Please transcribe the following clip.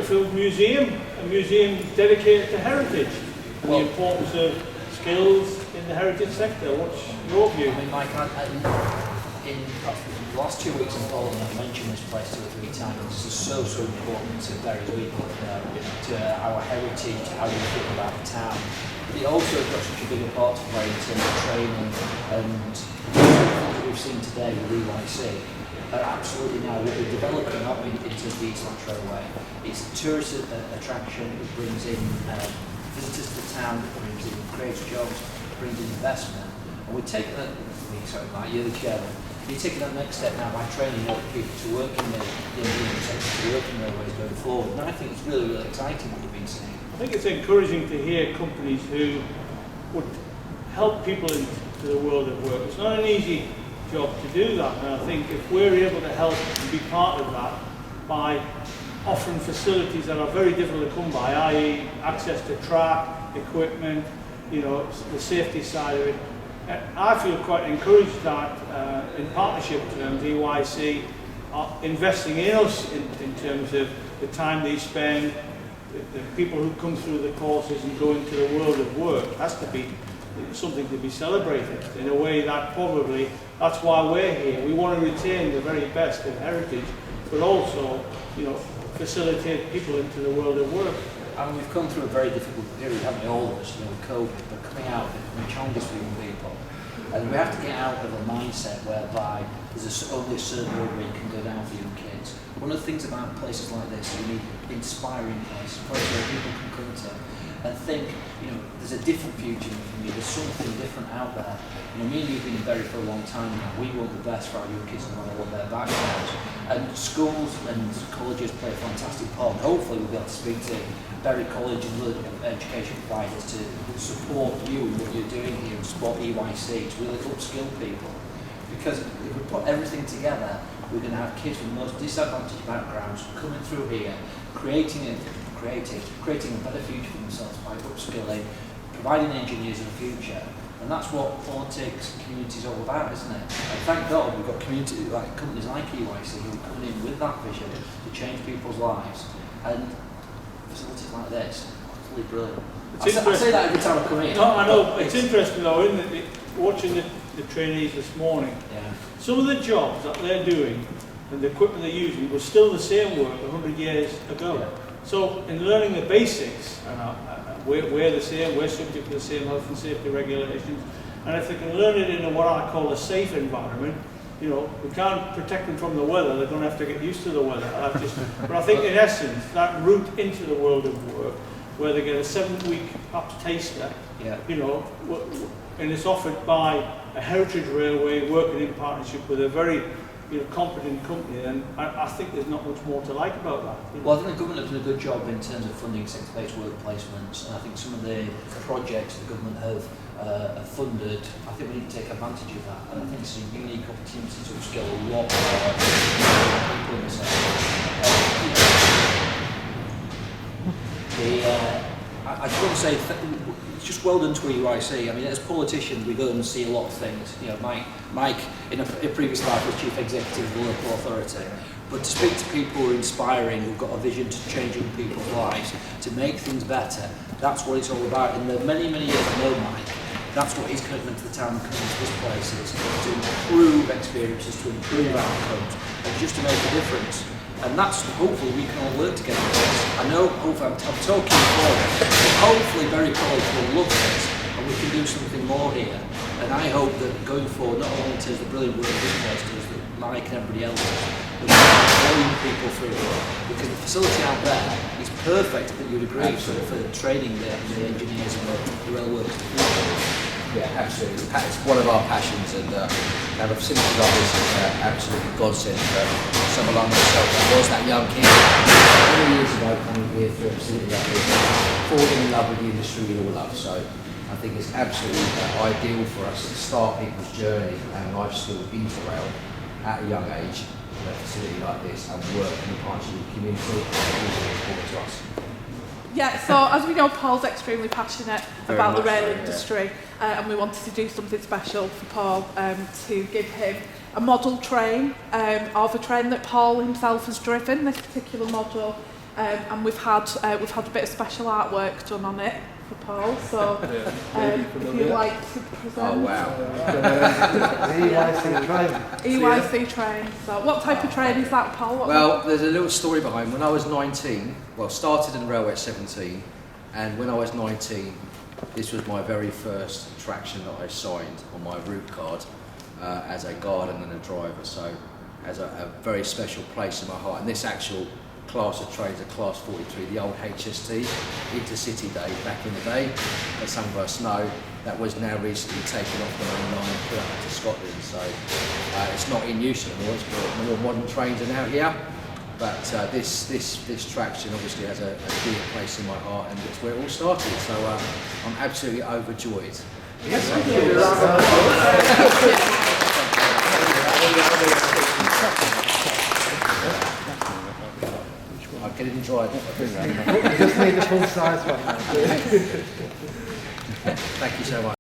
Whitfield Museum, a museum dedicated to heritage and the importance of skills in the heritage sector. What's your view? I mean, Mike, in the last 2 weeks in Poland, I've mentioned this place 2 or 3 times. This is so important to Bury's people, to our heritage, to how we feel about the town. But it also got such a bigger part to play in terms of training, and what we've seen today with EYC are absolutely now what we're developing up into the East Lancs Railway. It's a tourist attraction that brings in visitors to the town, that brings in creates jobs, brings in investment, and we're taking that. Sorry, Mike, you're the chairman. You're taking that next step now by training more people to work in the engineering sector, to work in railways going forward. And I think it's really, really exciting what we've been seeing. I think it's encouraging to hear companies who would help people into the world of work. It's not an easy job to do that, and I think if we're able to help and be part of that by offering facilities that are very difficult to come by, i.e. access to track, equipment, you know, the safety side of it, I feel quite encouraged that in partnership terms, EYC are investing in us in terms of the time they spend, the people who come through the courses and go into the world of work. Has to be something to be celebrated in a way that probably, that's why we're here. We want to retain the very best of heritage, but also, you know, facilitate people into the world of work. And we've come through a very difficult period, haven't we, all of us, you know, with COVID, but coming out of it, we're challenges for young people. And we have to get out of a mindset whereby there's only a certain road where you can go down for young kids. One of the things about places like this, you need inspiring places, places where people can come to and think, you know, there's a different future for me, there's something different out there. You know, me and you've been in Bury for a long time now. We want the best for our young kids no matter what their backgrounds. And schools and colleges play a fantastic part. Hopefully we'll be able to speak to Bury College and other education providers to support you and what you're doing here and support EYC to really upskill people. Because if we put everything together, we're going to have kids from the most disadvantaged backgrounds coming through here, creating a better future for themselves by upskilling, providing engineers of the future. And that's what politics and community is all about, isn't it? And thank God we've got community, like companies like EYC who are coming in with that vision to change people's lives. And facilities like this, absolutely brilliant. I say that every time I come in. No, I know. It's interesting though, isn't it? Watching the trainees this morning. Yeah. Some of the jobs that they're doing and the equipment they're using was still the same work 100 years ago. Yeah. So in learning the basics, we're the same, we're subject to the same health and safety regulations, and if they can learn it in what I call a safe environment, you know, we can't protect them from the weather, they're going to have to get used to the weather. But I think in essence, that route into the world of work, where they get a 7-week perhaps taster, yeah, you know, and it's offered by a heritage railway working in partnership with a very, you know, competent company, and I think there's not much more to like about that. You know? Well, I think the government have done a good job in terms of funding sector-based work placements, and I think some of the projects the government have funded, I think we need to take advantage of that, and I think it's a unique opportunity to upskill a lot of people in the sector. I just want to say, it's just well done to EYC. I mean, as politicians, we go and see a lot of things. You know, Mike in a previous life was chief executive of the local authority. But to speak to people who are inspiring, who've got a vision to changing people's lives, to make things better, that's what it's all about. In the many, many years I know Mike, that's what his commitment to the town and commitment to this place is, to improve experiences, to improve outcomes, and just to make a difference. And that's, hopefully, we can all work together with this. I know, hopefully, I'm talking for it, but hopefully Bury College will love this, and we can do something more here. And I hope that going forward, not only in terms of the brilliant work this place does, that Mike and everybody else does, but we can bring people through it. Because the facility out there is perfect, I think you'd agree, for training the engineers and the rail workers. Yeah, absolutely. It's one of our passions, and have a facility like this is absolutely godsend for someone like myself. I was that young kid many years ago coming here for a facility like this, falling in love with the industry we all love. So I think it's absolutely ideal for us to start people's journey and life skills into rail at a young age in a facility like this and work in partnership with the community. It's really important to us. Yeah, so as we know, Paul's extremely passionate about the rail industry, and we wanted to do something special for Paul to give him a model train of a train that Paul himself has driven. This particular model and we've had a bit of special artwork done on it for Paul. So if you'd like to present. Oh wow. EYC train. EYC train. So what type of train is that, Paul? Well, there's a little story behind. When I was 19, well, started in the railway at 17, and when I was 19, this was my very first attraction that I signed on my route card as a guardian and a driver. So, has a very special place in my heart. And this actual class of trains, a Class 43, the old HST, Intercity day back in the day, as some of us know, that was now recently taken off the main line and put up to Scotland. So it's not in use anymore, it's more modern trains are now here. But this traction obviously has a dear place in my heart, and it's where it all started. So I'm absolutely overjoyed. Yes, I can enjoy it. you just need a full size one now. Thank you so much.